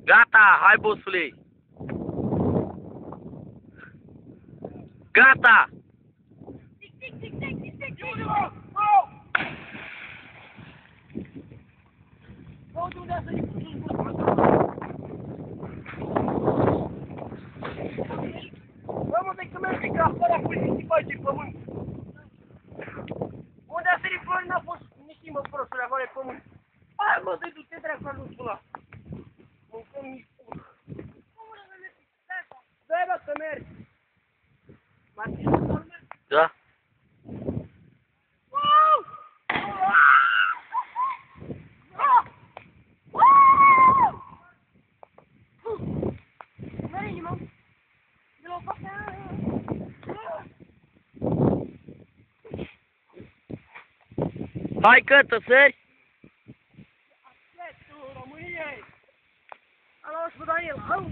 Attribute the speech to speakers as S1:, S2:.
S1: Gata, hai bossule! Gata!
S2: Vamos că merge că acolo a fost nici de pământ. Unde a sărit Florin a fost nici mă prostule, acolo e pământ. Hai mă, să-i du-te dracu al lui ăla. Mâncăm nici pur. Da, bă, că mergi. Martin, nu mergi?
S1: Da? Hai că sări!
S2: României! Alo, și cu Daniel, au!